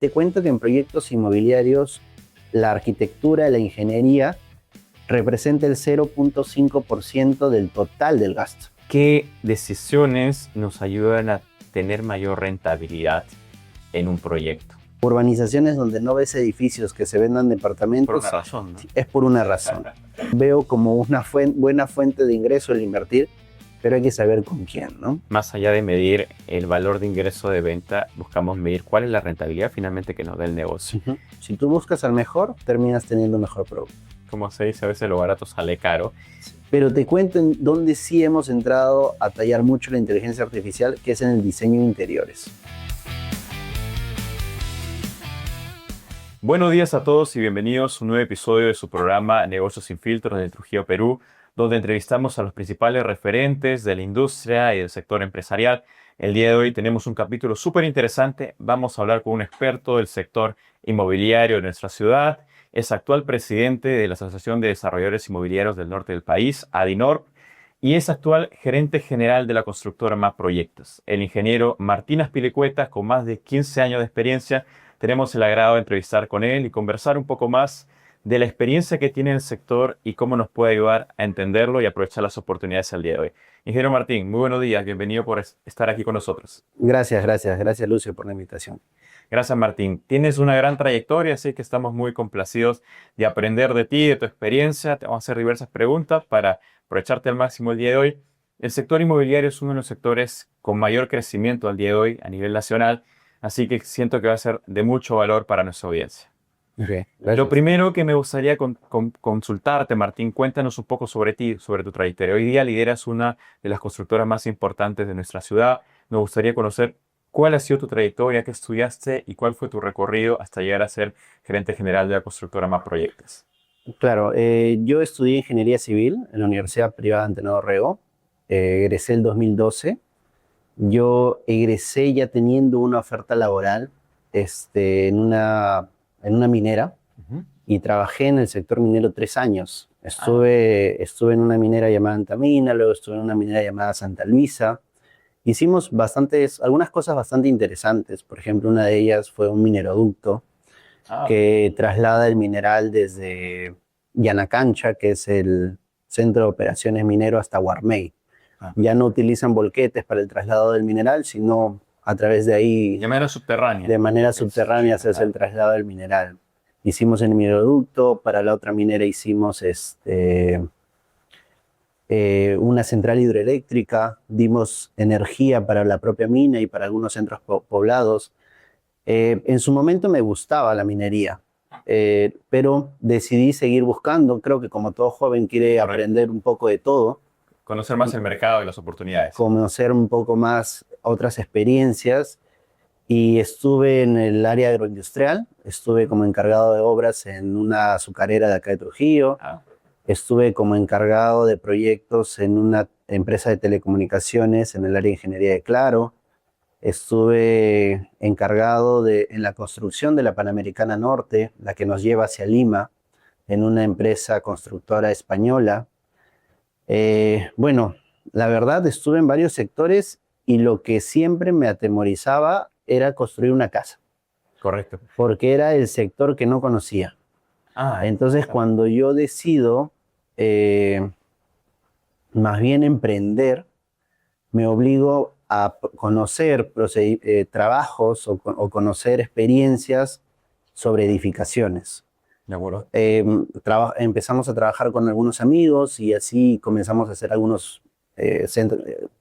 Te cuento que en proyectos inmobiliarios la arquitectura y la ingeniería representa el 0.5% del total del gasto. ¿Qué decisiones nos ayudan a tener mayor rentabilidad en un proyecto? Urbanizaciones donde no ves edificios que se vendan departamentos. Por una razón, ¿no? Es por una razón. Veo como una buena fuente de ingreso el invertir, pero hay que saber con quién, ¿no? Más allá de medir el valor de ingreso de venta, buscamos medir cuál es la rentabilidad finalmente que nos da el negocio. Si tú buscas al mejor, terminas teniendo un mejor producto. Como se dice, a veces lo barato sale caro. Pero te cuento en dónde sí hemos entrado a tallar mucho la inteligencia artificial, que es en el diseño de interiores. Buenos días a todos y bienvenidos a un nuevo episodio de su programa Negocios sin Filtros de Trujillo, Perú, donde entrevistamos a los principales referentes de la industria y del sector empresarial. El día de hoy tenemos un capítulo súper interesante. Vamos a hablar con un experto del sector inmobiliario de nuestra ciudad. Es actual presidente de la Asociación de Desarrolladores Inmobiliarios del Norte del país, ADINORP, y es actual gerente general de la constructora MAP Proyectos. El ingeniero Martín Azpilicueta, con más de 15 años de experiencia. Tenemos el agrado de entrevistar con él y conversar un poco más de la experiencia que tiene en el sector y cómo nos puede ayudar a entenderlo y aprovechar las oportunidades al día de hoy. Ingeniero Martín, muy buenos días. Bienvenido por estar aquí con nosotros. Gracias Lucio por la invitación. Gracias, Martín. Tienes una gran trayectoria, así que estamos muy complacidos de aprender de ti, de tu experiencia. Te vamos a hacer diversas preguntas para aprovecharte al máximo el día de hoy. El sector inmobiliario es uno de los sectores con mayor crecimiento al día de hoy a nivel nacional. Así que siento que va a ser de mucho valor para nuestra audiencia. Okay, lo primero que me gustaría consultarte, Martín, cuéntanos un poco sobre ti, sobre tu trayectoria. Hoy día lideras una de las constructoras más importantes de nuestra ciudad. Me gustaría conocer cuál ha sido tu trayectoria, qué estudiaste y cuál fue tu recorrido hasta llegar a ser gerente general de la constructora MAP Proyectos. Claro, yo estudié Ingeniería Civil en la Universidad Privada Antenor Rego. Egresé el 2012. Yo egresé ya teniendo una oferta laboral en una minera y trabajé en el sector minero 3 años. Estuve en una minera llamada Antamina, luego estuve en una minera llamada Santa Luisa. Hicimos algunas cosas bastante interesantes. Por ejemplo, una de ellas fue un mineroducto que traslada el mineral desde Yanacancha, que es el centro de operaciones minero, hasta Guarmey. Ya no utilizan volquetes para el traslado del mineral, sino a través de ahí... De manera subterránea. De manera subterránea se hace el traslado del mineral. Hicimos el mineroducto, para la otra minera hicimos una central hidroeléctrica, dimos energía para la propia mina y para algunos centros poblados. En su momento me gustaba la minería, pero decidí seguir buscando. Creo que como todo joven quiere aprender un poco de todo. Conocer más el mercado y las oportunidades. Conocer un poco más otras experiencias. Y estuve en el área agroindustrial. Estuve como encargado de obras en una azucarera de acá de Trujillo. Estuve como encargado de proyectos en una empresa de telecomunicaciones en el área de ingeniería de Claro. Estuve encargado en la construcción de la Panamericana Norte, la que nos lleva hacia Lima, en una empresa constructora española. Bueno, la verdad estuve en varios sectores y lo que siempre me atemorizaba era construir una casa. Correcto. Porque era el sector que no conocía. Entonces, cuando yo decido más bien emprender, me obligo a conocer trabajos o conocer experiencias sobre edificaciones. De acuerdo. Empezamos a trabajar con algunos amigos y así comenzamos a hacer algunos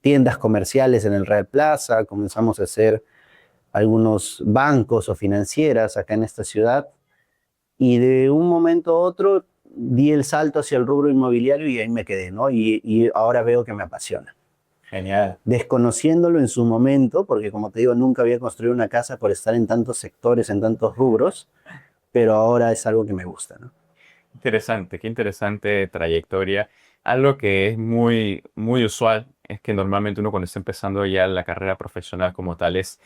tiendas comerciales en el Real Plaza, comenzamos a hacer algunos bancos o financieras acá en esta ciudad y de un momento a otro di el salto hacia el rubro inmobiliario y ahí me quedé, ¿no? Y ahora veo que me apasiona. Genial. Desconociéndolo en su momento, porque como te digo, nunca había construido una casa por estar en tantos sectores, en tantos rubros, pero ahora es algo que me gusta, ¿no? Interesante, qué interesante trayectoria. Algo que es muy, muy usual es que normalmente uno cuando está empezando ya la carrera profesional como tal es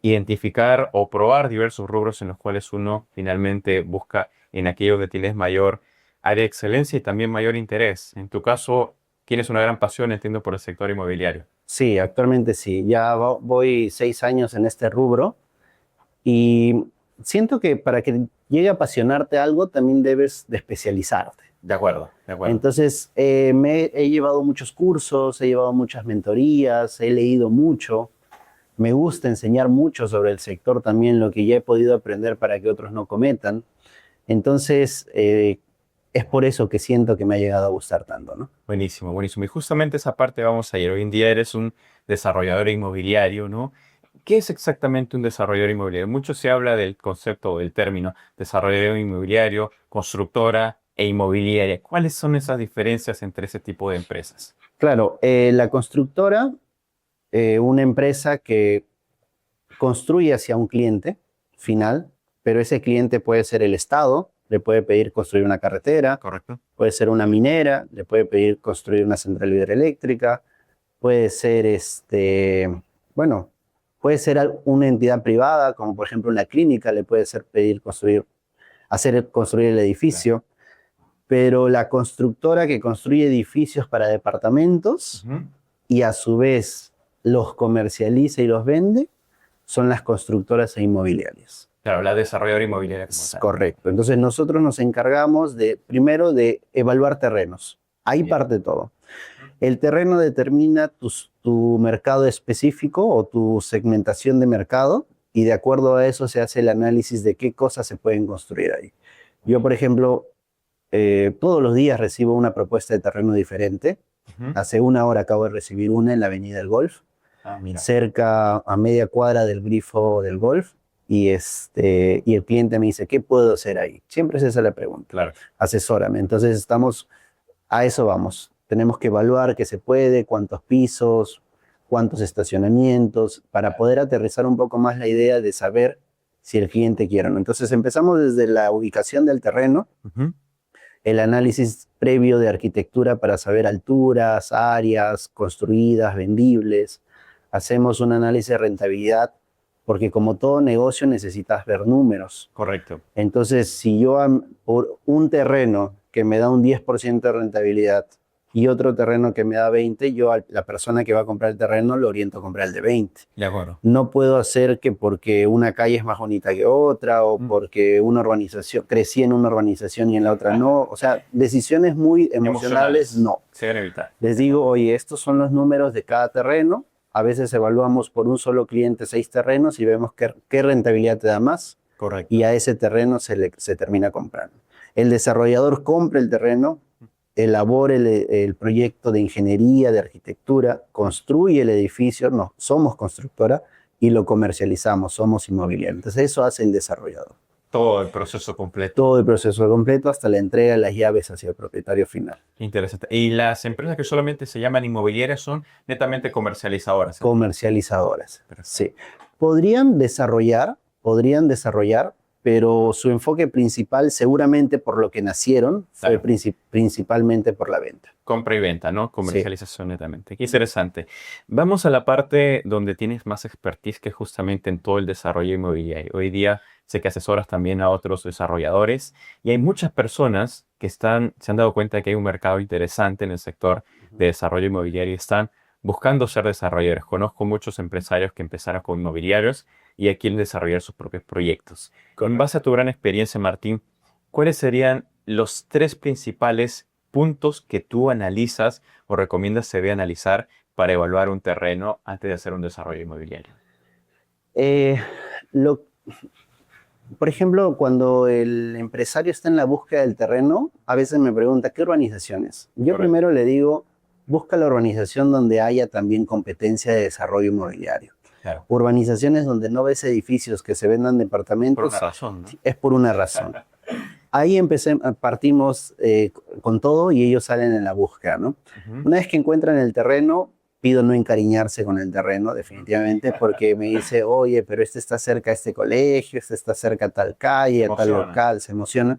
identificar o probar diversos rubros en los cuales uno finalmente busca en aquello que tienes mayor área de excelencia y también mayor interés. En tu caso, tienes una gran pasión, entiendo, por el sector inmobiliario. Sí, actualmente sí. Ya voy 6 años en este rubro y siento que para que llegue a apasionarte algo, también debes de especializarte. De acuerdo, de acuerdo. Entonces, he llevado muchos cursos, he llevado muchas mentorías, he leído mucho. Me gusta enseñar mucho sobre el sector también, lo que ya he podido aprender para que otros no cometan. Entonces, es por eso que siento que me ha llegado a gustar tanto, ¿no? Buenísimo, buenísimo. Y justamente esa parte vamos a ir. Hoy en día eres un desarrollador inmobiliario, ¿no? ¿Qué es exactamente un desarrollador inmobiliario? Mucho se habla del concepto o del término desarrollador inmobiliario, constructora e inmobiliaria. ¿Cuáles son esas diferencias entre ese tipo de empresas? Claro, la constructora, una empresa que construye hacia un cliente final, pero ese cliente puede ser el Estado, le puede pedir construir una carretera, ¿Correcto? puede ser una minera, le puede pedir construir una central hidroeléctrica, puede ser bueno, puede ser una entidad privada, como por ejemplo una clínica, le puede ser pedir hacer construir el edificio, pero la constructora que construye edificios para departamentos Ujú. y a su vez los comercializa y los vende, son las constructoras e inmobiliarias. Claro, la desarrolladora inmobiliaria como tal. Correcto. Entonces nosotros nos encargamos primero de evaluar terrenos. Ahí Bien. parte todo. El terreno determina tu mercado específico o tu segmentación de mercado y de acuerdo a eso se hace el análisis de qué cosas se pueden construir ahí. Yo, por ejemplo, todos los días recibo una propuesta de terreno diferente. Ujú. Hace una hora acabo de recibir una en la Avenida del Golf, Ah, mira. cerca a media cuadra del grifo del Golf. Y el cliente me dice, ¿qué puedo hacer ahí? Siempre es esa la pregunta. Claro. Asesórame. Entonces a eso vamos. Tenemos que evaluar qué se puede, cuántos pisos, cuántos estacionamientos, para poder aterrizar un poco más la idea de saber si el cliente quiere o no. Entonces empezamos desde la ubicación del terreno, Ujú. el análisis previo de arquitectura para saber alturas, áreas construidas, vendibles. Hacemos un análisis de rentabilidad, porque como todo negocio necesitas ver números. Correcto. Entonces, si yo por un terreno que me da un 10% de rentabilidad y otro terreno que me da 20, yo a la persona que va a comprar el terreno lo oriento a comprar el de 20. De acuerdo. No puedo hacer que porque una calle es más bonita que otra o porque una urbanización, crecí en una urbanización y en la otra no. O sea, decisiones muy emocionales, no. Se deben evitar. Les digo, oye, estos son los números de cada terreno. A veces evaluamos por un solo cliente 6 terrenos y vemos qué rentabilidad te da más Correcto. y a ese terreno se termina comprando. El desarrollador compra el terreno, elabora el proyecto de ingeniería, de arquitectura, construye el edificio, no, somos constructora y lo comercializamos, somos inmobiliario. Entonces eso hace el desarrollador. Todo el proceso completo. Todo el proceso completo hasta la entrega de las llaves hacia el propietario final. Interesante. Y las empresas que solamente se llaman inmobiliarias son netamente comercializadoras. Comercializadoras, Perfecto. sí. Podrían desarrollar, pero su enfoque principal, seguramente por lo que nacieron, fue Claro. principalmente por la venta. Compra y venta, ¿no? Comercialización netamente. Qué interesante. Vamos a la parte donde tienes más expertise, que es justamente en todo el desarrollo inmobiliario. Hoy día sé que asesoras también a otros desarrolladores y hay muchas personas que se han dado cuenta de que hay un mercado interesante en el sector de desarrollo inmobiliario y están buscando ser desarrolladores. Conozco muchos empresarios que empezaron con inmobiliarios y ya quieren desarrollar sus propios proyectos. Con base a tu gran experiencia, Martín, ¿cuáles serían los 3 principales puntos que tú analizas o recomiendas se debe analizar para evaluar un terreno antes de hacer un desarrollo inmobiliario? Eh, lo, por ejemplo, cuando el empresario está en la búsqueda del terreno, a veces me pregunta, ¿qué urbanizaciones? Yo Correcto. primero le digo, busca la urbanización donde haya también competencia de desarrollo inmobiliario. Claro. Urbanizaciones donde no ves edificios que se vendan Por departamentos, una razón, ¿no? es por una razón. Ahí partimos con todo y ellos salen en la búsqueda, ¿no? Ujú. Una vez que encuentran el terreno, pido no encariñarse con el terreno, definitivamente, porque me dice, oye, pero este está cerca a este colegio, este está cerca a tal calle, a tal Emociona. local, se emociona.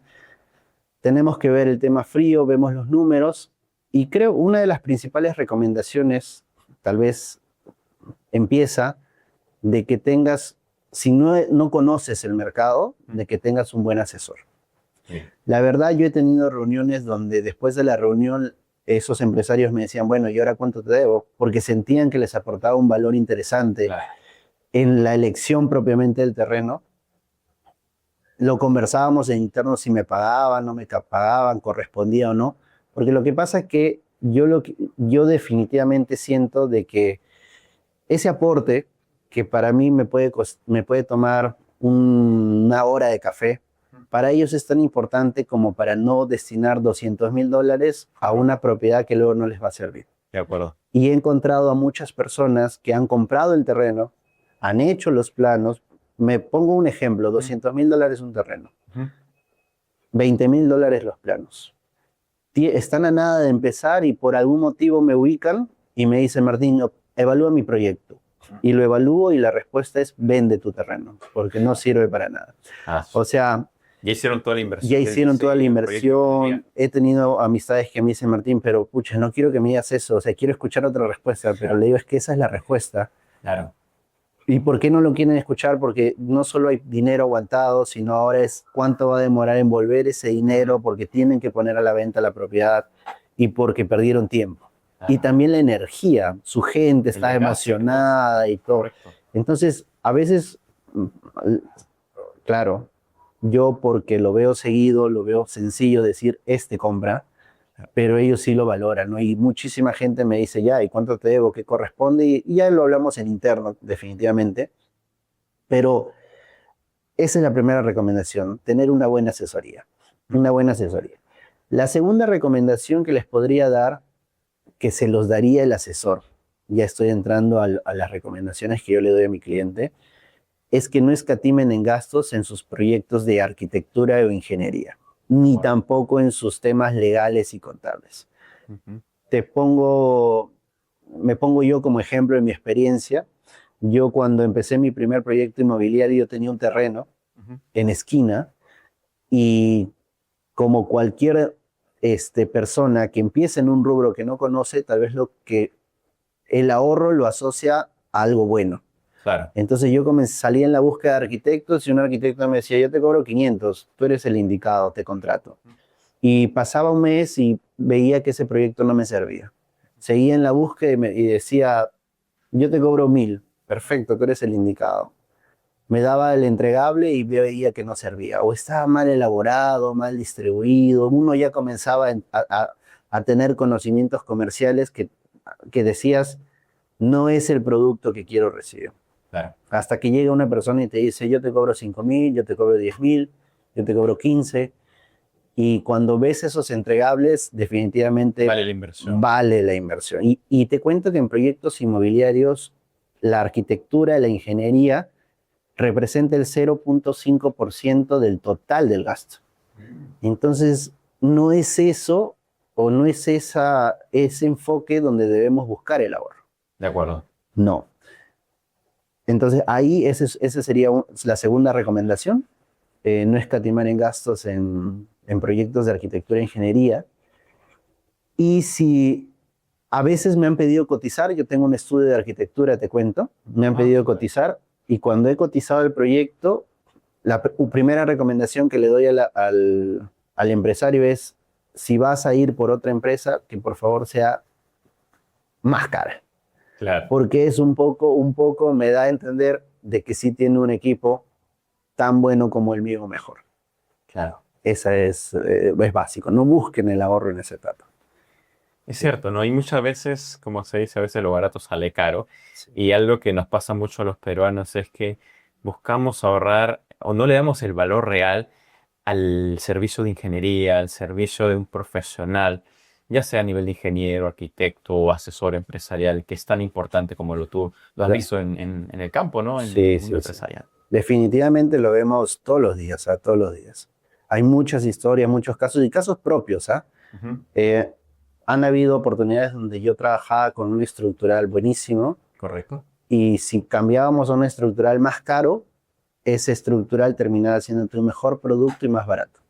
Tenemos que ver el tema frío, vemos los números y creo una de las principales recomendaciones, tal vez empieza de que tengas, si no conoces el mercado, de que tengas un buen asesor. Sí. La verdad, yo he tenido reuniones donde después de la reunión esos empresarios me decían, bueno, ¿y ahora cuánto te debo? Porque sentían que les aportaba un valor interesante Claro. en la elección propiamente del terreno. lo conversábamos en interno si me pagaban, no me pagaban, correspondía o no, porque lo que pasa es que yo definitivamente siento de que ese aporte que para mí me puede tomar una hora de café, para ellos es tan importante como para no destinar $200,000 a una propiedad que luego no les va a servir. De acuerdo. Y he encontrado a muchas personas que han comprado el terreno, han hecho los planos. Me pongo un ejemplo, $200,000 un terreno, Ujú. $20,000 los planos. Están a nada de empezar y por algún motivo me ubican y me dicen, Martín, evalúa mi proyecto. Y lo evalúo y la respuesta es, vende tu terreno, porque no sirve para nada. Ah, O sea, ya hicieron toda la inversión. ya hicieron toda la el proyecto inversión. He tenido amistades que me dicen, Martín, pero pucha, no quiero que me digas eso. O sea, quiero escuchar otra respuesta, pero le digo, es que esa es la respuesta. Claro. ¿Y por qué no lo quieren escuchar? Porque no solo hay dinero aguantado, sino ahora es cuánto va a demorar en volver ese dinero, porque tienen que poner a la venta la propiedad y porque perdieron tiempo. Y también la energía, su gente está desgaste, emocionada y todo. Correcto. Entonces, a veces, claro, yo porque lo veo seguido, lo veo sencillo decir, compra, pero ellos sí lo valoran, ¿no? Y muchísima gente me dice, ya, ¿y cuánto te debo? ¿Qué corresponde? Y ya lo hablamos en interno, definitivamente. Pero esa es la primera recomendación, tener una buena asesoría. Una buena asesoría. La segunda recomendación que les podría dar, que se los daría el asesor, ya estoy entrando a las recomendaciones que yo le doy a mi cliente, es que no escatimen en gastos en sus proyectos de arquitectura o ingeniería, ni Bueno. tampoco en sus temas legales y contables. Ujú. Me pongo yo como ejemplo en mi experiencia. Yo cuando empecé mi primer proyecto inmobiliario yo tenía un terreno Ujú. en esquina y como cualquier persona que empieza en un rubro que no conoce, tal vez el ahorro lo asocia a algo bueno. Claro. Entonces yo salí en la búsqueda de arquitectos y un arquitecto me decía, yo te cobro 500, tú eres el indicado, te contrato. Y pasaba un mes y veía que ese proyecto no me servía. Seguía en la búsqueda y decía, yo te cobro 1,000, perfecto, tú eres el indicado. Me daba el entregable y veía que no servía. O estaba mal elaborado, mal distribuido. Uno ya comenzaba a tener conocimientos comerciales que decías, no es el producto que quiero recibir. Claro. Hasta que llega una persona y te dice, yo te cobro 5,000, yo te cobro 10,000, yo te cobro 15. Y cuando ves esos entregables, definitivamente Vale la inversión. vale la inversión. Y te cuento que en proyectos inmobiliarios, la arquitectura, la ingeniería, representa el 0,5% del total del gasto. Entonces, no es eso o no es ese enfoque donde debemos buscar el ahorro. De acuerdo. No. Entonces, ahí esa sería la segunda recomendación. No escatimar en gastos en proyectos de arquitectura e ingeniería. Y si a veces me han pedido cotizar, yo tengo un estudio de arquitectura, te cuento, me han pedido cotizar y cuando he cotizado el proyecto, la primera recomendación que le doy al empresario es, si vas a ir por otra empresa, que por favor sea más cara. Claro. Porque es un poco me da a entender de que sí tiene un equipo tan bueno como el mío o mejor. Claro. Esa es básico. No busquen el ahorro en esa etapa. Es cierto, ¿no? Y muchas veces, como se dice, a veces lo barato sale caro. Sí. Y algo que nos pasa mucho a los peruanos es que buscamos ahorrar o no le damos el valor real al servicio de ingeniería, al servicio de un profesional, ya sea a nivel de ingeniero, arquitecto o asesor empresarial, que es tan importante como tú lo has Claro. visto en el campo, ¿no? En Sí, el mundo sí, sí. empresarial. Definitivamente lo vemos todos los días, todos los días. Hay muchas historias, muchos casos y casos propios. Ujú. Han habido oportunidades donde yo trabajaba con un estructural buenísimo Correcto. y si cambiábamos a un estructural más caro, ese estructural terminaba siendo tu mejor producto y más barato.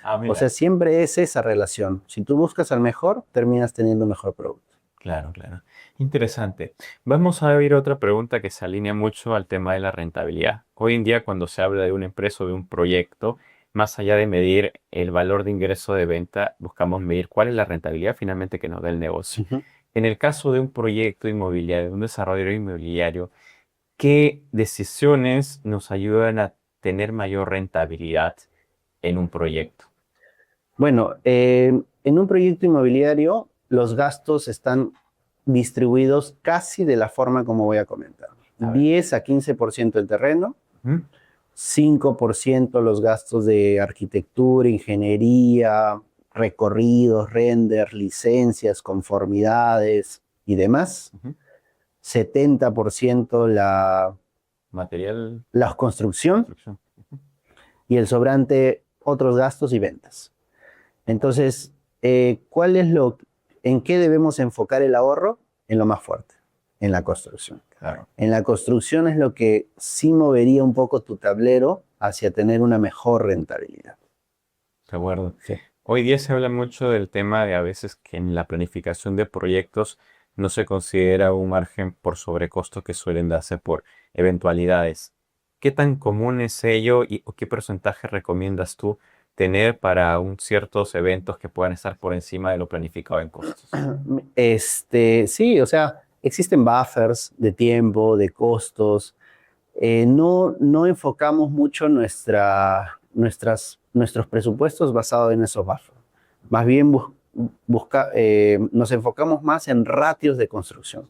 Ah, mira. O sea, siempre es esa relación. Si tú buscas al mejor, terminas teniendo un mejor producto. Claro, claro. Interesante. Vamos a ver otra pregunta que se alinea mucho al tema de la rentabilidad. Hoy en día, cuando se habla de una empresa o de un proyecto, más allá de medir el valor de ingreso de venta, buscamos medir cuál es la rentabilidad finalmente que nos da el negocio. Ujú. En el caso de un proyecto inmobiliario, de un desarrollo inmobiliario, ¿qué decisiones nos ayudan a tener mayor rentabilidad en un proyecto? Bueno, en un proyecto inmobiliario los gastos están distribuidos casi de la forma como voy a comentar. A ver. 10 a 15% el terreno, Ujú. 5% los gastos de arquitectura, ingeniería, recorridos, render, licencias, conformidades y demás. Ujú. 70% Material, la construcción construcción. y el sobrante otros gastos y ventas. Entonces, ¿cuál es en qué debemos enfocar el ahorro? En lo más fuerte, en la construcción. Claro. En la construcción es lo que sí movería un poco tu tablero hacia tener una mejor rentabilidad. De acuerdo. Sí. Hoy día se habla mucho del tema de a veces que en la planificación de proyectos no se considera un margen por sobrecosto que suelen darse por eventualidades. ¿Qué tan común es ello y o qué porcentaje recomiendas tú tener para ciertos eventos que puedan estar por encima de lo planificado en costos? Sí, o sea, existen buffers de tiempo, de costos. No enfocamos mucho nuestros presupuestos basados en esos buffers. Más bien nos enfocamos más en ratios de construcción.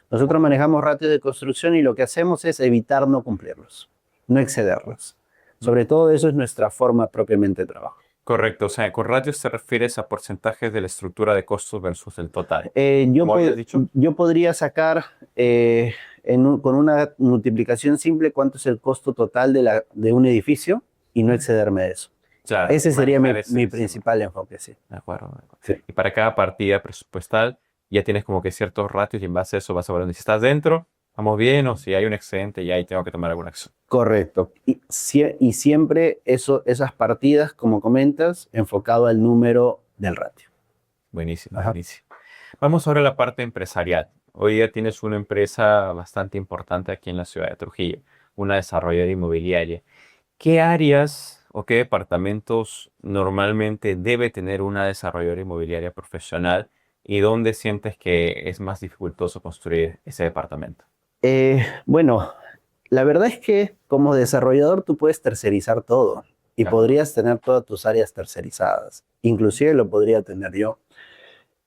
Nosotros manejamos ratios de construcción y lo que hacemos es evitar no cumplirlos, no excederlos. Sobre todo eso es nuestra forma propiamente de trabajo. Correcto, o sea, con ratios te refieres a porcentajes de la estructura de costos versus el total. Yo, ¿Cómo habías dicho? yo podría sacar con una multiplicación simple cuánto es el costo total de un edificio y no excederme de eso. Claro, Ese sería manejar ese mi esquema. principal enfoque, sí. De acuerdo, de acuerdo. Sí. Y para cada partida presupuestal ya tienes como que ciertos ratios y en base a eso vas evaluando si estás dentro, vamos bien, o si hay un excedente y ahí tengo que tomar alguna acción. Correcto. Y siempre esas partidas, como comentas, enfocado al número del ratio. Buenísimo, Ajá. buenísimo. Vamos ahora a la parte empresarial. Hoy día tienes una empresa bastante importante aquí en la ciudad de Trujillo, una desarrolladora inmobiliaria. ¿Qué áreas o qué departamentos normalmente debe tener una desarrolladora inmobiliaria profesional y dónde sientes que es más dificultoso construir ese departamento? Bueno, la verdad es que como desarrollador tú puedes tercerizar todo y Claro. podrías tener todas tus áreas tercerizadas. Inclusive lo podría tener yo.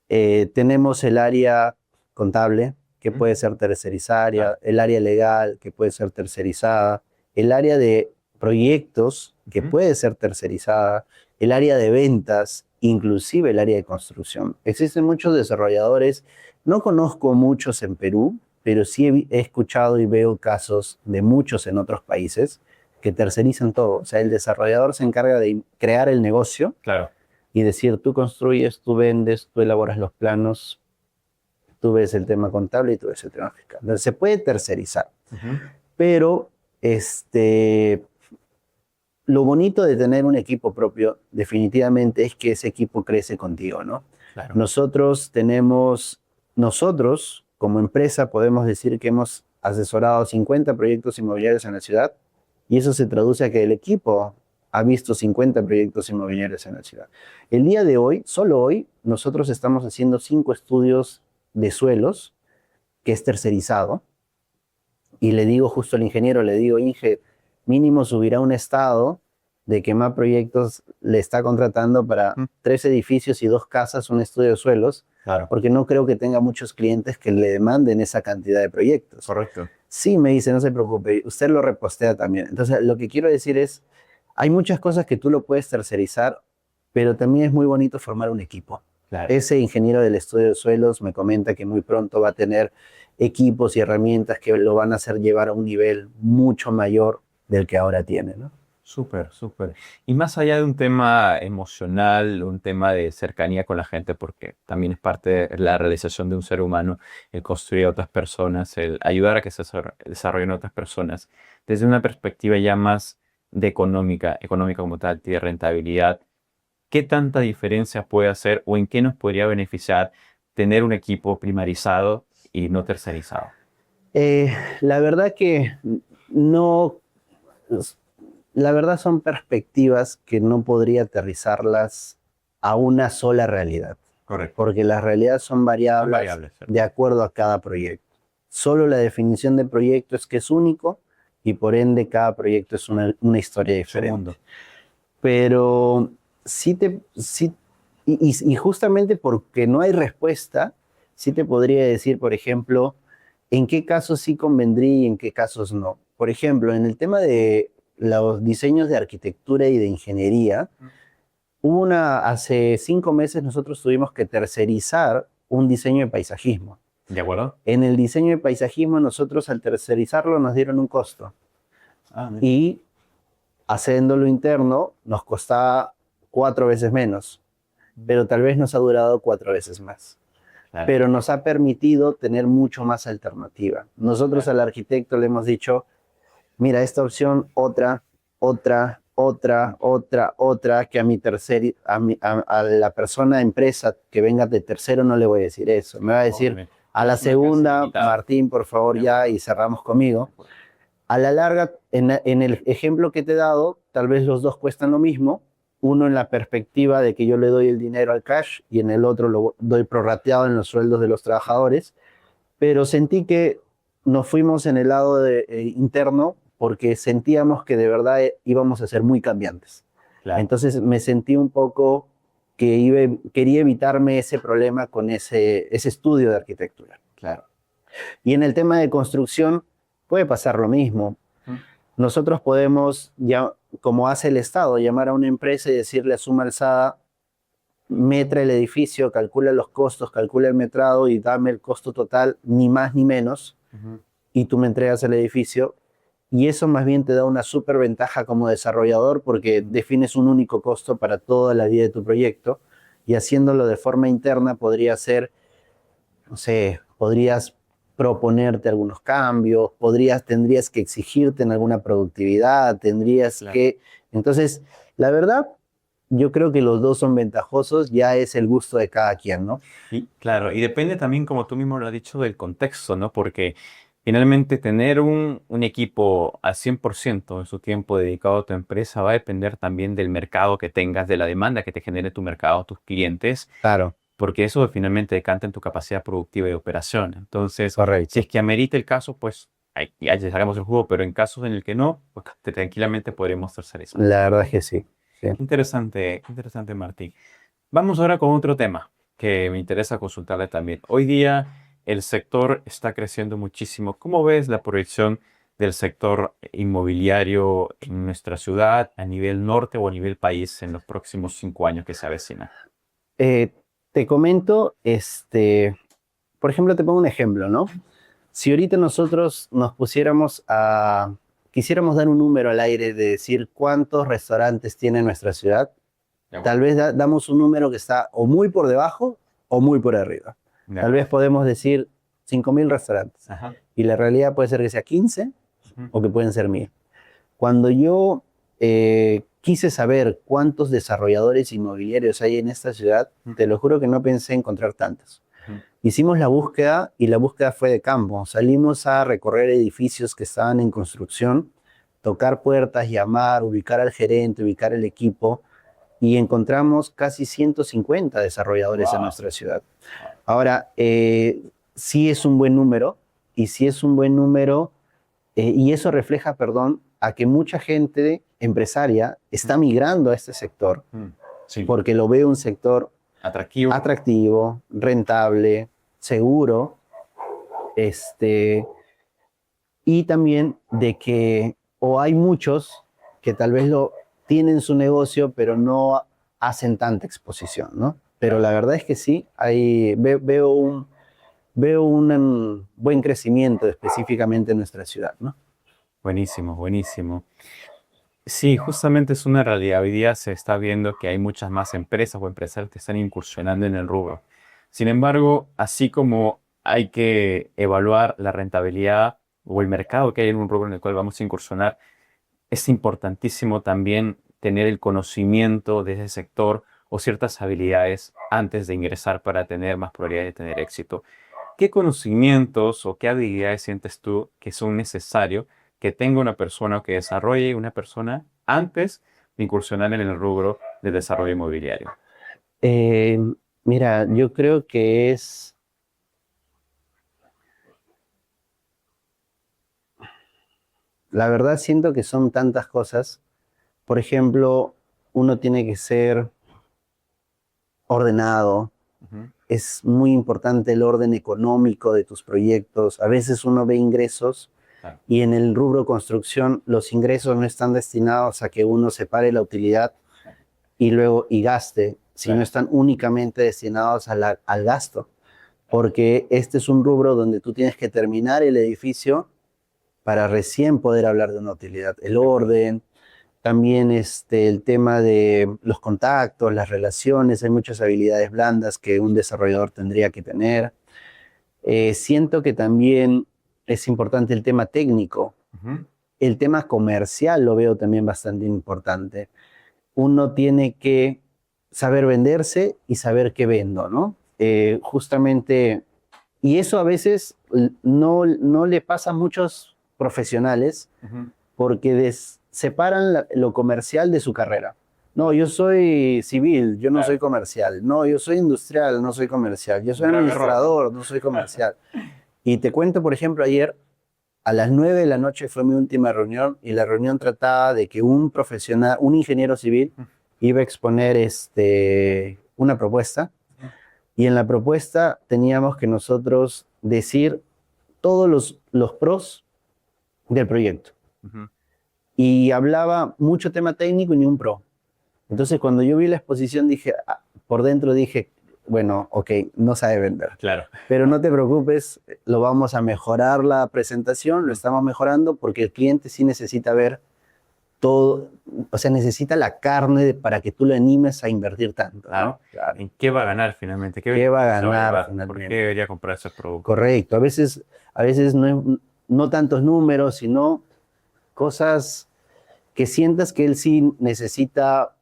Tenemos el área contable, que puede ser tercerizada, Claro. el área legal, que puede ser tercerizada, el área de proyectos, que Ujú. puede ser tercerizada, el área de ventas, inclusive el área de construcción. Existen muchos desarrolladores, no conozco muchos en Perú, pero sí he escuchado y veo casos de muchos en otros países que tercerizan todo. O sea, el desarrollador se encarga de crear el negocio Claro. y decir, tú construyes, tú vendes, tú elaboras los planos, tú ves el tema contable y tú ves el tema fiscal. Entonces se puede tercerizar, Ujú. pero lo bonito de tener un equipo propio definitivamente es que ese equipo crece contigo, ¿no? Claro. Nosotros como empresa podemos decir que hemos asesorado 50 proyectos inmobiliarios en la ciudad y eso se traduce a que el equipo ha visto 50 proyectos inmobiliarios en la ciudad. El día de hoy, solo hoy, nosotros estamos haciendo 5 estudios de suelos que es tercerizado y le digo justo al ingeniero, le digo, Inge, mínimo subirá un estado de que más proyectos le está contratando para 3 edificios y 2 casas, un estudio de suelos, Claro. porque no creo que tenga muchos clientes que le demanden esa cantidad de proyectos. Correcto. Sí, me dice, no se preocupe, usted lo repostea también. Entonces, lo que quiero decir es, hay muchas cosas que tú lo puedes tercerizar, pero también es muy bonito formar un equipo. Claro. Ese ingeniero del estudio de suelos me comenta que muy pronto va a tener equipos y herramientas que lo van a hacer llevar a un nivel mucho mayor del que ahora tiene, ¿no? Súper, súper. Y más allá de un tema emocional, un tema de cercanía con la gente, porque también es parte de la realización de un ser humano, el construir a otras personas, el ayudar a que se desarrollen otras personas, desde una perspectiva ya más de económica como tal, y de rentabilidad, ¿qué tanta diferencia puede hacer o en qué nos podría beneficiar tener un equipo primarizado y no tercerizado? La verdad que no, la verdad son perspectivas que no podría aterrizarlas a una sola realidad, Correcto. porque las realidades son variables, variables, ¿cierto? de acuerdo a cada proyecto. Solo la definición de proyecto es que es único y por ende cada proyecto es una historia Su diferente. mundo. Pero sí, y justamente porque no hay respuesta, sí te podría decir, por ejemplo, en qué casos sí convendría y en qué casos no. Por ejemplo, en el tema de los diseños de arquitectura y de ingeniería, hace 5 meses nosotros tuvimos que tercerizar un diseño de paisajismo. ¿De acuerdo? En el diseño de paisajismo nosotros al tercerizarlo nos dieron un costo Ah, mira. y haciéndolo interno nos costaba 4 veces menos, pero tal vez nos ha durado 4 veces más. Claro. Pero nos ha permitido tener mucho más alternativa. Nosotros al arquitecto le hemos dicho, mira, esta opción, otra, que a la persona, empresa que venga de tercero no le voy a decir eso. Me va a decir, Obviamente. a la Es una segunda, cárcel limitada. Martín, por favor, ya, y cerramos conmigo. A la larga, en el ejemplo que te he dado, tal vez los dos cuestan lo mismo, uno en la perspectiva de que yo le doy el dinero al cash y en el otro lo doy prorrateado en los sueldos de los trabajadores, pero sentí que nos fuimos en el lado interno porque sentíamos que de verdad íbamos a ser muy cambiantes. Claro. Entonces me sentí un poco que quería evitarme ese problema con ese estudio de arquitectura. Claro. Y en el tema de construcción puede pasar lo mismo. Nosotros podemos, ya, como hace el Estado, llamar a una empresa y decirle a Suma Alzada, metra el edificio, calcula los costos, calcula el metrado y dame el costo total, ni más ni menos, y tú me entregas el edificio. Y eso más bien te da una súper ventaja como desarrollador porque defines un único costo para toda la vida de tu proyecto y haciéndolo de forma interna podría ser, no sé, podrías proponerte algunos cambios, tendrías que exigirte en alguna productividad, Claro. Entonces, la verdad, yo creo que los dos son ventajosos, ya es el gusto de cada quien, ¿no? Y claro, y depende también, como tú mismo lo has dicho, del contexto, ¿no? Porque finalmente tener un equipo al 100% de su tiempo dedicado a tu empresa va a depender también del mercado que tengas, de la demanda que te genere tu mercado, tus clientes, Claro, porque eso finalmente decanta en tu capacidad productiva y de operación. Entonces, si correcto. es que amerita el caso, pues ya sacamos el jugo, pero en casos en el que no, pues tranquilamente podremos tercerizar. La verdad es que sí. Sí. Qué interesante, Martín. Vamos ahora con otro tema que me interesa consultarle también. Hoy día el sector está creciendo muchísimo. ¿Cómo ves la proyección del sector inmobiliario en nuestra ciudad a nivel norte o a nivel país en los próximos 5 años que se avecinan? Eh, Te comento, por ejemplo, te pongo un ejemplo, ¿no? Si ahorita nosotros quisiéramos dar un número al aire de decir cuántos restaurantes tiene nuestra ciudad, tal vez damos un número que está o muy por debajo o muy por arriba. Tal vez podemos decir 5.000 restaurantes. Ajá. Y la realidad puede ser que sea 15 o que pueden ser 1.000. Cuando yo quise saber cuántos desarrolladores inmobiliarios hay en esta ciudad, te lo juro que no pensé encontrar tantos. Hicimos la búsqueda y la búsqueda fue de campo. Salimos a recorrer edificios que estaban en construcción, tocar puertas, llamar, ubicar al gerente, ubicar el equipo y encontramos casi 150 desarrolladores en nuestra ciudad. Ahora, sí es un buen número y sí es un buen número y eso refleja, perdón, a que mucha gente empresaria está migrando a este sector Sí. porque lo ve un sector Atractivo. atractivo, rentable, seguro, y también de que o hay muchos que tal vez tienen su negocio, pero no hacen tanta exposición, ¿no? Pero la verdad es que sí, veo un buen crecimiento específicamente en nuestra ciudad, ¿no? Buenísimo, buenísimo. Sí, justamente es una realidad. Hoy día se está viendo que hay muchas más empresas o empresarios que están incursionando en el rubro. Sin embargo, así como hay que evaluar la rentabilidad o el mercado que hay en un rubro en el cual vamos a incursionar, es importantísimo también tener el conocimiento de ese sector o ciertas habilidades antes de ingresar para tener más probabilidades de tener éxito. ¿Qué conocimientos o qué habilidades sientes tú que son necesarios que tenga una persona o que desarrolle una persona antes de incursionar en el rubro de desarrollo inmobiliario? Eh, Mira, yo creo que La verdad siento que son tantas cosas. Por ejemplo, uno tiene que ser ordenado. Ujú. Es muy importante el orden económico de tus proyectos. A veces uno ve ingresos Claro. y en el rubro construcción los ingresos no están destinados a que uno separe la utilidad y luego gaste, sino Claro. están únicamente destinados al gasto. Porque este es un rubro donde tú tienes que terminar el edificio para recién poder hablar de una utilidad. El orden, también el tema de los contactos, las relaciones, hay muchas habilidades blandas que un desarrollador tendría que tener. Siento que también es importante el tema técnico. Ujú. El tema comercial lo veo también bastante importante. Uno tiene que saber venderse y saber qué vendo, ¿no? Justamente, y eso a veces no le pasa a muchos profesionales Ujú. porque separan lo comercial de su carrera. No, yo soy civil, yo no Claro. soy comercial. No, yo soy industrial, no soy comercial. Yo soy Grave error, ¿no? administrador, no soy comercial. Y te cuento, por ejemplo, ayer a las 9 de la noche fue mi última reunión y la reunión trataba de que un profesional, un ingeniero civil, iba a exponer una propuesta y en la propuesta teníamos que nosotros decir todos los pros del proyecto. Ujú. Y hablaba mucho tema técnico y ni un pro. Entonces, cuando yo vi la exposición, por dentro dije, bueno, ok, no sabe vender. Claro. Pero no te preocupes, lo vamos a mejorar la presentación, lo estamos mejorando porque el cliente sí necesita ver todo, o sea, necesita la carne para que tú lo animes a invertir tanto, Claro. ¿no? Claro. ¿En qué va a ganar finalmente? ¿Qué va a beneficio se ganar llevar? ¿Por finalmente? qué debería comprar ese producto? Correcto. A veces no tantos números, sino cosas que sientas que él sí necesita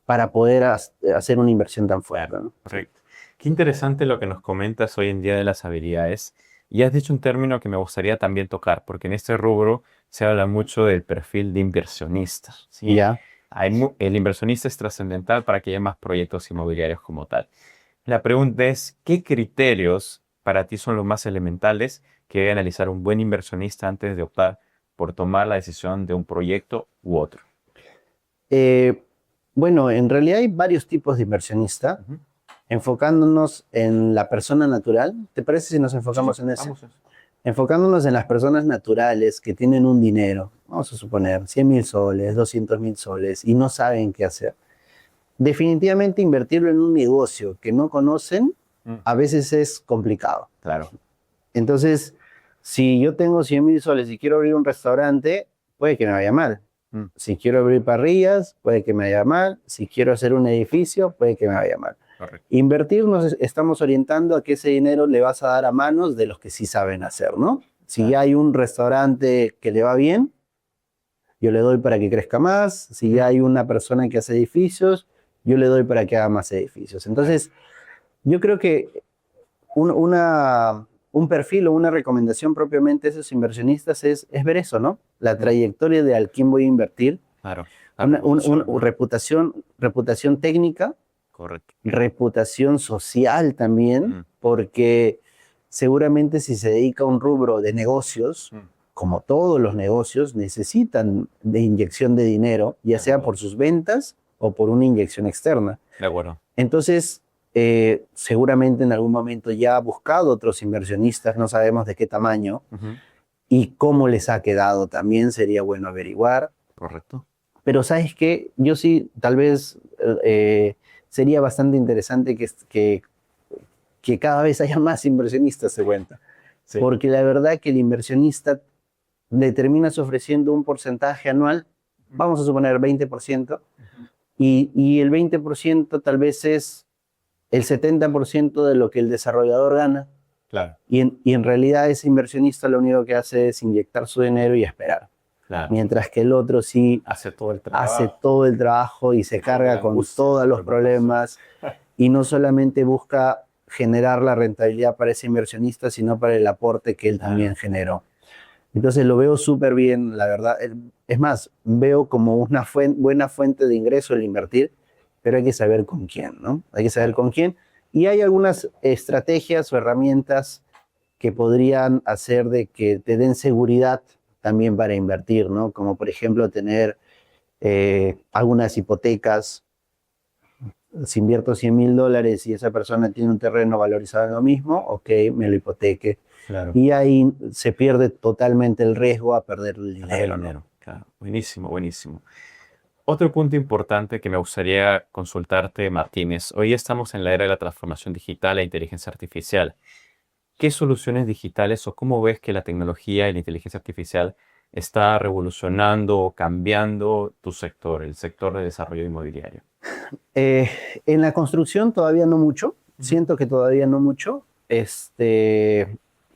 para poder hacer una inversión tan fuerte, ¿no? Correcto. Qué interesante lo que nos comentas hoy en día de las habilidades. Y has dicho un término que me gustaría también tocar, porque en este rubro se habla mucho del perfil de inversionista, ¿sí? Ya. El inversionista es trascendental para que haya más proyectos inmobiliarios como tal. La pregunta es, ¿qué criterios para ti son los más elementales que debe analizar un buen inversionista antes de optar por tomar la decisión de un proyecto u otro? Eh, bueno, en realidad hay varios tipos de inversionista, Ujú. enfocándonos en la persona natural. ¿Te parece si nos enfocamos Sí, en ese? vamos a eso. Enfocándonos en las personas naturales que tienen un dinero, vamos a suponer 100.000 soles, 200.000 soles y no saben qué hacer. Definitivamente invertirlo en un negocio que no conocen a veces es complicado. Claro. Entonces, si yo tengo 100.000 soles y quiero abrir un restaurante, puede que me vaya mal. Mm. Si quiero abrir parrillas, puede que me vaya mal. Si quiero hacer un edificio, puede que me vaya mal. Correcto. Invertir nos estamos orientando a que ese dinero le vas a dar a manos de los que sí saben hacer, ¿no? Si ya hay un restaurante que le va bien, yo le doy para que crezca más. Si ya hay una persona que hace edificios, yo le doy para que haga más edificios. Entonces, yo creo que un perfil o una recomendación propiamente de esos inversionistas es ver eso, ¿no? La trayectoria de al quién voy a invertir, Claro. reputación técnica, Correcto. reputación social también, porque seguramente si se dedica a un rubro de negocios, como todos los negocios, necesitan de inyección de dinero, ya sea por sus ventas o por una inyección externa. De acuerdo. Entonces, seguramente en algún momento ya ha buscado otros inversionistas, no sabemos de qué tamaño, y cómo les ha quedado también sería bueno averiguar. Correcto. Pero ¿sabes qué? Yo sí, tal vez sería bastante interesante que cada vez haya más inversionistas, se cuenta. Sí. Porque la verdad que el inversionista le terminas ofreciendo un porcentaje anual, vamos a suponer 20%, y el 20% tal vez es el 70% de lo que el desarrollador gana. Claro. Y en realidad ese inversionista lo único que hace es inyectar su dinero y esperar. Claro. Mientras que el otro sí Hace todo el trabajo. hace todo el trabajo y se carga con todos los problemas y no solamente busca generar la rentabilidad para ese inversionista, sino para el aporte que él también generó. Entonces lo veo súper bien, la verdad. Es más, veo como una buena fuente de ingreso el invertir, pero hay que saber con quién, ¿no? Hay que saber con quién. Y hay algunas estrategias o herramientas que podrían hacer de que te den seguridad también para invertir, ¿no? Como por ejemplo tener algunas hipotecas. Si invierto $100,000 y esa persona tiene un terreno valorizado en lo mismo, ok, me lo hipoteque. Claro. Y ahí se pierde totalmente el riesgo a perder el dinero, ¿no? Dinero, claro. Buenísimo, buenísimo. Otro punto importante que me gustaría consultarte, Martínez. Hoy estamos en la era de la transformación digital e inteligencia artificial. ¿Qué soluciones digitales o cómo ves que la tecnología y la inteligencia artificial está revolucionando o cambiando tu sector, el sector de desarrollo inmobiliario? En la construcción todavía no mucho. Siento que todavía no mucho.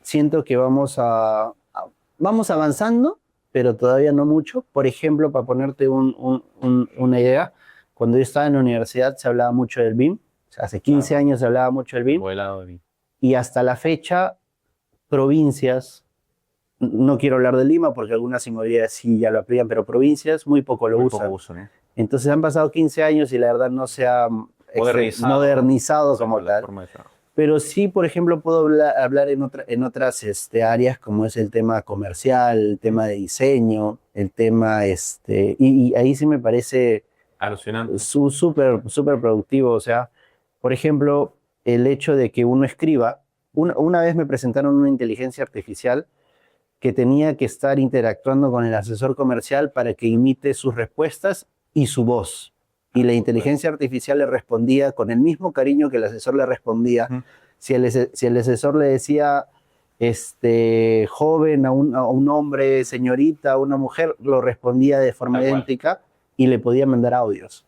Siento que vamos avanzando, pero todavía no mucho. Por ejemplo, para ponerte una idea, cuando yo estaba en la universidad se hablaba mucho del BIM. O sea, hace 15 años se hablaba mucho del BIM. Modelado de BIM. Y hasta la fecha, provincias, no quiero hablar de Lima porque algunas inmobiliarias sí ya lo aplican, pero provincias muy poco lo Muy usan. poco uso, ¿no? Entonces han pasado 15 años y la verdad no se ha modernizado como la tal. forma de trabajo. Pero sí, por ejemplo, puedo hablar en otras áreas como es el tema comercial, el tema de diseño, el tema, y ahí sí me parece Alucinante. súper productivo. O sea, por ejemplo, el hecho de que uno escriba, una vez me presentaron una inteligencia artificial que tenía que estar interactuando con el asesor comercial para que imite sus respuestas y su voz. Y la inteligencia artificial le respondía con el mismo cariño que el asesor le respondía. Si el asesor le decía joven a un hombre, señorita, a una mujer, lo respondía de forma idéntica y le podía mandar audios.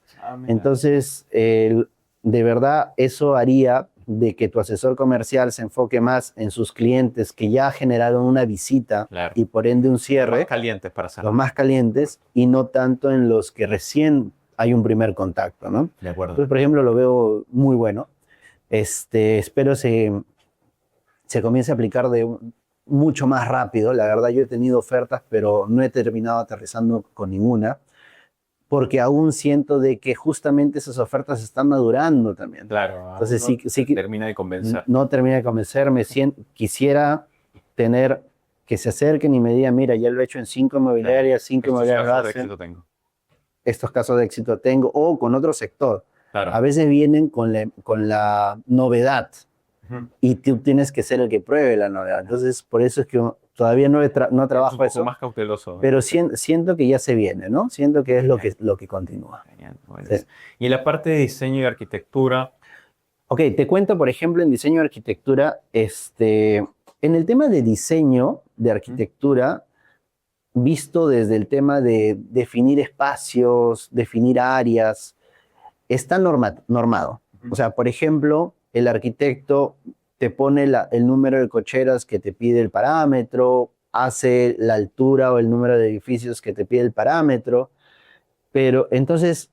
Entonces, de verdad, eso haría de que tu asesor comercial se enfoque más en sus clientes que ya generaron una visita y por ende un cierre. Los más calientes para hacerlo. Los más calientes y no tanto en los que recién hay un primer contacto, ¿no? De acuerdo. Entonces, por ejemplo, lo veo muy bueno. Espero se comience a aplicar mucho más rápido. La verdad, yo he tenido ofertas, pero no he terminado aterrizando con ninguna, porque aún siento de que justamente esas ofertas están madurando también. Claro. Entonces sí termina de convencer. No termina de convencerme. Quisiera tener que se acerquen y me digan, mira, ya lo he hecho en 5 inmobiliarias, 5 inmobiliarias lo hacen. Estos casos de éxito tengo, o con otro sector. Claro. A veces vienen con la novedad y tú tienes que ser el que pruebe la novedad. Entonces, por eso es que todavía no trabajo eso. Es un poco más cauteloso. Pero siento que ya se viene, ¿no? Siento que es lo que continúa. Genial. Bueno. Sí. Y en la parte de diseño y arquitectura. Ok, te cuento, por ejemplo, en diseño y arquitectura, en el tema de diseño de arquitectura, visto desde el tema de definir espacios, definir áreas, está normado. O sea, por ejemplo, el arquitecto te pone el número de cocheras que te pide el parámetro, hace la altura o el número de edificios que te pide el parámetro, pero entonces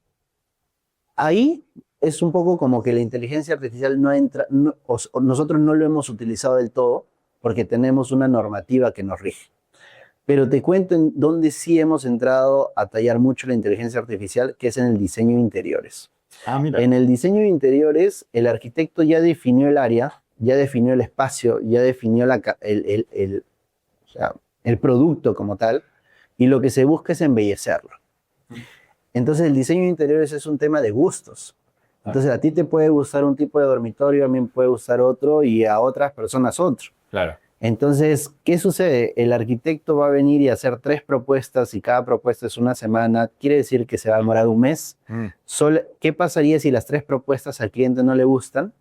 ahí es un poco como que la inteligencia artificial no entra, nosotros no lo hemos utilizado del todo porque tenemos una normativa que nos rige. Pero te cuento en dónde sí hemos entrado a tallar mucho la inteligencia artificial, que es en el diseño de interiores. Mira. En el diseño de interiores, el arquitecto ya definió el área, ya definió el espacio, ya definió el producto como tal, y lo que se busca es embellecerlo. Entonces, el diseño de interiores es un tema de gustos. Entonces, a ti te puede gustar un tipo de dormitorio, a mí me puede gustar otro, y a otras personas otro. Claro. Entonces, ¿qué sucede? El arquitecto va a venir y hacer 3 propuestas y cada propuesta es una semana. Quiere decir que se va a demorar un mes. ¿Qué pasaría si las 3 propuestas al cliente no le gustan?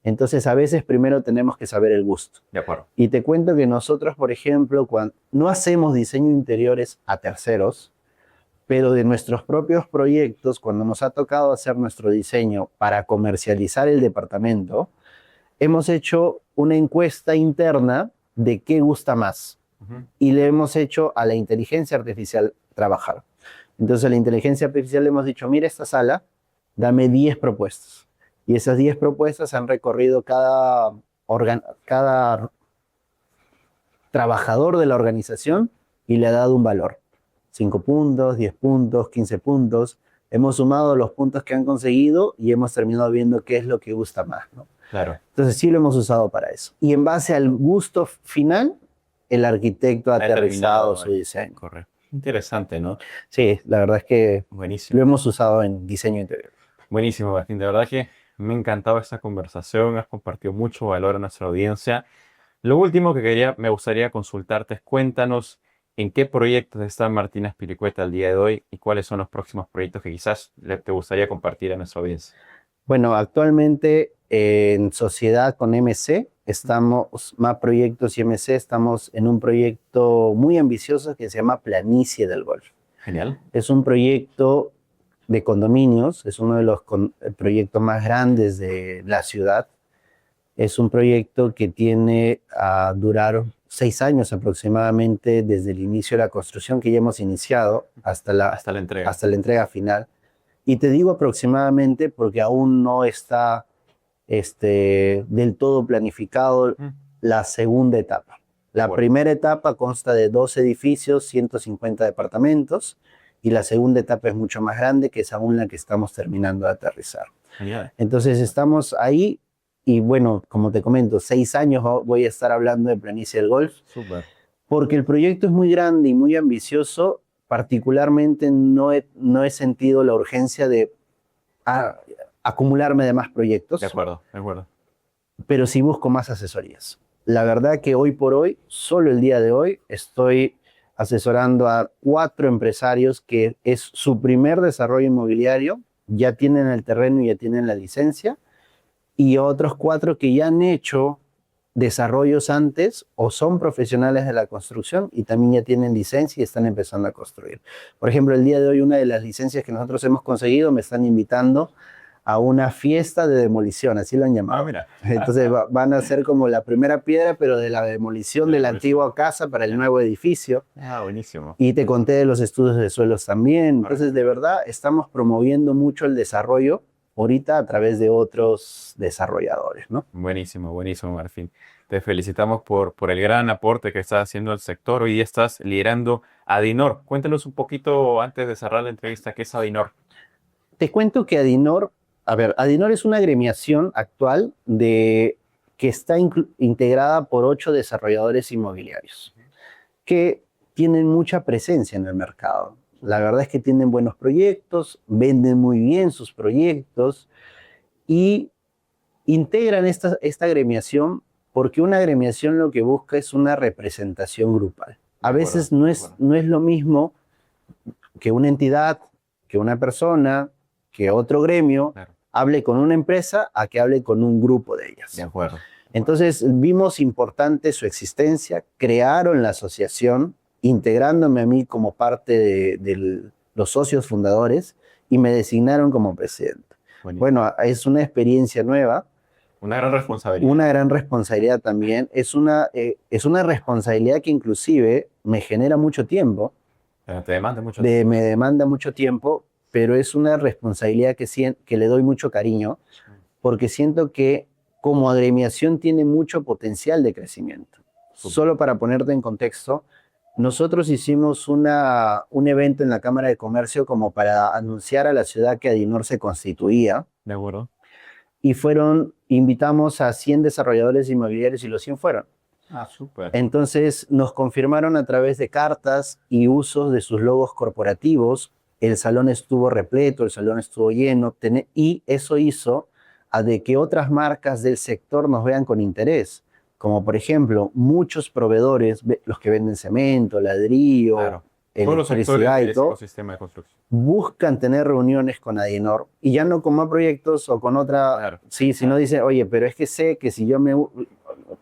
Entonces, a veces primero tenemos que saber el gusto. De acuerdo. Y te cuento que nosotros, por ejemplo, cuando no hacemos diseño de interiores a terceros, pero de nuestros propios proyectos, cuando nos ha tocado hacer nuestro diseño para comercializar el departamento, hemos hecho una encuesta interna de qué gusta más. Y le hemos hecho a la inteligencia artificial trabajar. Entonces a la inteligencia artificial le hemos dicho, mira esta sala, dame 10 propuestas. Y esas 10 propuestas han recorrido cada trabajador de la organización y le ha dado un valor. 5 puntos, 10 puntos, 15 puntos. Hemos sumado los puntos que han conseguido y hemos terminado viendo qué es lo que gusta más, ¿no? Claro. Entonces sí lo hemos usado para eso. Y en base al gusto final, el arquitecto ha Ha aterrizado terminado. su diseño. Correcto. Interesante, ¿no? Sí, la verdad es que Buenísimo. lo hemos usado en diseño interior. Buenísimo, Martín. De verdad que me ha encantado esta conversación. Has compartido mucho valor a nuestra audiencia. Lo último que me gustaría consultarte es cuéntanos en qué proyectos está Martín Azpilicueta al día de hoy y cuáles son los próximos proyectos que quizás te gustaría compartir a nuestra audiencia. Bueno, actualmente en sociedad con MC, estamos, más proyectos y MC, estamos en un proyecto muy ambicioso que se llama Planicie del Golf. Genial. Es un proyecto de condominios, es uno de los proyectos más grandes de la ciudad. Es un proyecto que tiene a durar 6 años aproximadamente desde el inicio de la construcción que ya hemos iniciado Hasta la entrega. hasta la entrega final. Y te digo aproximadamente porque aún no está del todo planificado Mm. la segunda etapa. La Bueno. primera etapa consta de 2 edificios, 150 departamentos, y la segunda etapa es mucho más grande, que es aún la que estamos terminando de aterrizar. Genial. Entonces estamos ahí y bueno, como te comento, 6 años voy a estar hablando de Planicie del Golf, Súper. porque el proyecto es muy grande y muy ambicioso. Particularmente no he sentido la urgencia de acumularme de más proyectos, De acuerdo, de acuerdo. pero sí busco más asesorías. La verdad que hoy por hoy, solo el día de hoy, estoy asesorando a 4 empresarios que es su primer desarrollo inmobiliario, ya tienen el terreno y ya tienen la licencia, y otros 4 que ya han hecho desarrollos antes o son profesionales de la construcción y también ya tienen licencia y están empezando a construir. Por ejemplo, el día de hoy una de las licencias que nosotros hemos conseguido me están invitando a una fiesta de demolición, así lo han llamado. Mira. Entonces van a ser como la primera piedra, pero de la demolición de la antigua casa para el nuevo edificio. Buenísimo. Y te conté de los estudios de suelos también. Entonces, de verdad, estamos promoviendo mucho el desarrollo ahorita a través de otros desarrolladores, ¿no? Buenísimo, buenísimo, Martín. Te felicitamos por el gran aporte que estás haciendo al sector. Hoy día estás liderando Adinor. Cuéntanos un poquito, antes de cerrar la entrevista, ¿qué es Adinor? Te cuento que Adinor es una agremiación actual que está integrada por 8 desarrolladores inmobiliarios que tienen mucha presencia en el mercado. La verdad es que tienen buenos proyectos, venden muy bien sus proyectos y integran esta agremiación porque una agremiación lo que busca es una representación grupal. A veces no es lo mismo que una entidad, que una persona, que otro gremio hable con una empresa a que hable con un grupo de ellas. De acuerdo. Entonces vimos importante su existencia, crearon la asociación, integrándome a mí como parte de los socios fundadores y me designaron como presidente. Bueno, es una experiencia nueva. Una gran responsabilidad. Una gran responsabilidad también. Es una responsabilidad que inclusive me genera mucho tiempo. Te demanda mucho tiempo. Me demanda mucho tiempo, pero es una responsabilidad que le doy mucho cariño, porque siento que como agremiación tiene mucho potencial de crecimiento. Solo para ponerte en contexto, nosotros hicimos un evento en la Cámara de Comercio como para anunciar a la ciudad que Adinor se constituía. De acuerdo. Y invitamos a 100 desarrolladores inmobiliarios y los 100 fueron. Súper. Entonces nos confirmaron a través de cartas y usos de sus logos corporativos. El salón estuvo repleto, el salón estuvo lleno y eso hizo a de que otras marcas del sector nos vean con interés. Como por ejemplo, muchos proveedores, los que venden cemento, ladrillo, electricidad y todo, ecosistema de construcción, buscan tener reuniones con Adinor y ya no con más proyectos o con otra, sino dicen, oye, pero es que sé que si yo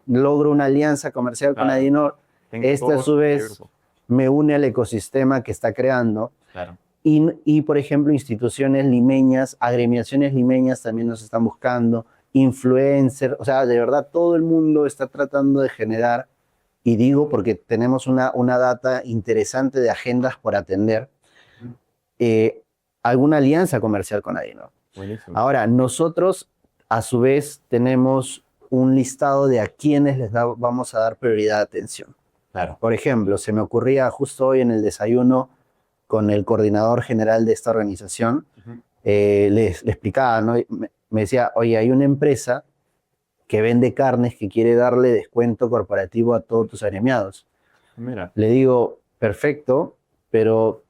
logro una alianza comercial con Adinor, esta a su vez me une al ecosistema que está creando. Claro. Y, por ejemplo, instituciones limeñas, agremiaciones limeñas también nos están buscando, influencers, o sea, de verdad todo el mundo está tratando de generar, y digo porque tenemos una data interesante de agendas por atender, alguna alianza comercial con Adinor. Buenísimo. Ahora, nosotros a su vez tenemos un listado de a quienes vamos a dar prioridad de atención. Claro. Por ejemplo, se me ocurría justo hoy en el desayuno con el coordinador general de esta organización, le explicaba, ¿no? Me decía, oye, hay una empresa que vende carnes que quiere darle descuento corporativo a todos tus agremiados. Mira, Le digo, perfecto, pero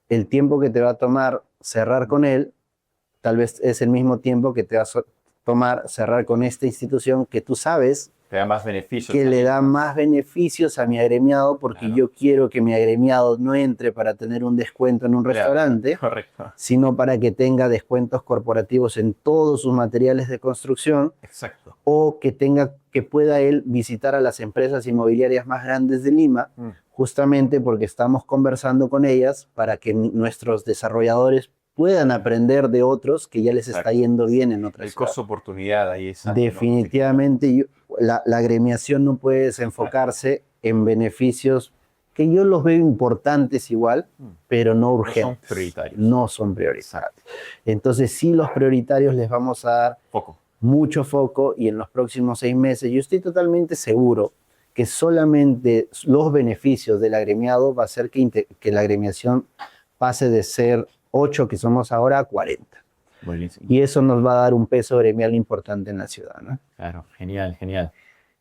el tiempo que te va a tomar cerrar con él, tal vez es el mismo tiempo que te va a tomar cerrar con esta institución que tú sabes te da más beneficios. que le da más beneficios a mi agremiado, porque Claro. yo quiero que mi agremiado no entre para tener un descuento en un Claro, restaurante, correcto. sino para que tenga descuentos corporativos en todos sus materiales de construcción, Exacto. o que pueda él visitar a las empresas inmobiliarias más grandes de Lima, justamente porque estamos conversando con ellas para que nuestros desarrolladores puedan aprender de otros que ya les está Exacto. yendo bien en otras El ciudades. costo oportunidad ahí es alto, ¿no? Definitivamente, la agremiación no puede desenfocarse en beneficios que yo los veo importantes igual, pero no urgentes. son prioritarios. No son prioritarios. Entonces, sí, los prioritarios les vamos a dar Poco. mucho foco, y en los próximos 6 meses yo estoy totalmente seguro que solamente los beneficios del agremiado va a hacer que la agremiación pase de ser 8 que somos ahora a 40. Buenísimo. Y eso nos va a dar un peso gremial importante en la ciudad, ¿no? Claro, genial, genial.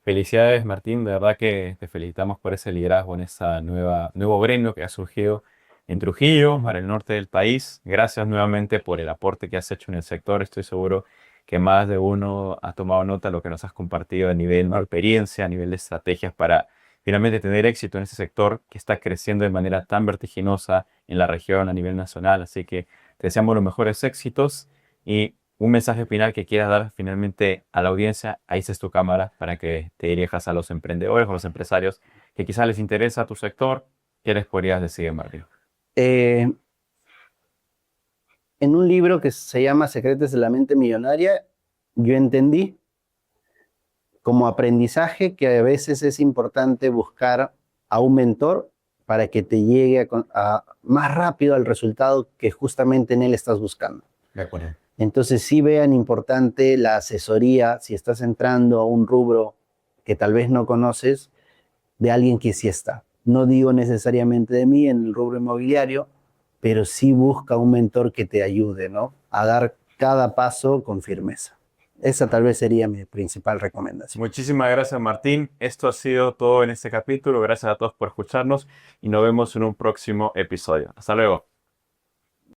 Felicidades, Martín. De verdad que te felicitamos por ese liderazgo en esa nuevo gremio que ha surgido en Trujillo, para el norte del país. Gracias nuevamente por el aporte que has hecho en el sector. Estoy seguro que más de uno ha tomado nota de lo que nos has compartido a nivel de experiencia, a nivel de estrategias para finalmente tener éxito en ese sector que está creciendo de manera tan vertiginosa en la región a nivel nacional. Así que te deseamos los mejores éxitos y un mensaje final que quieras dar finalmente a la audiencia. Ahí es tu cámara para que te dirijas a los emprendedores o a los empresarios que quizás les interesa tu sector. ¿Qué les podrías decir, Martín? En un libro que se llama Secretos de la Mente Millonaria, yo entendí como aprendizaje que a veces es importante buscar a un mentor para que te llegue más rápido al resultado que justamente en él estás buscando. De acuerdo. Entonces sí vean importante la asesoría si estás entrando a un rubro que tal vez no conoces, de alguien que sí está. No digo necesariamente de mí en el rubro inmobiliario, pero sí busca un mentor que te ayude, ¿no? A dar cada paso con firmeza. Esa tal vez sería mi principal recomendación. Muchísimas gracias, Martín. Esto ha sido todo en este capítulo. Gracias a todos por escucharnos y nos vemos en un próximo episodio. Hasta luego.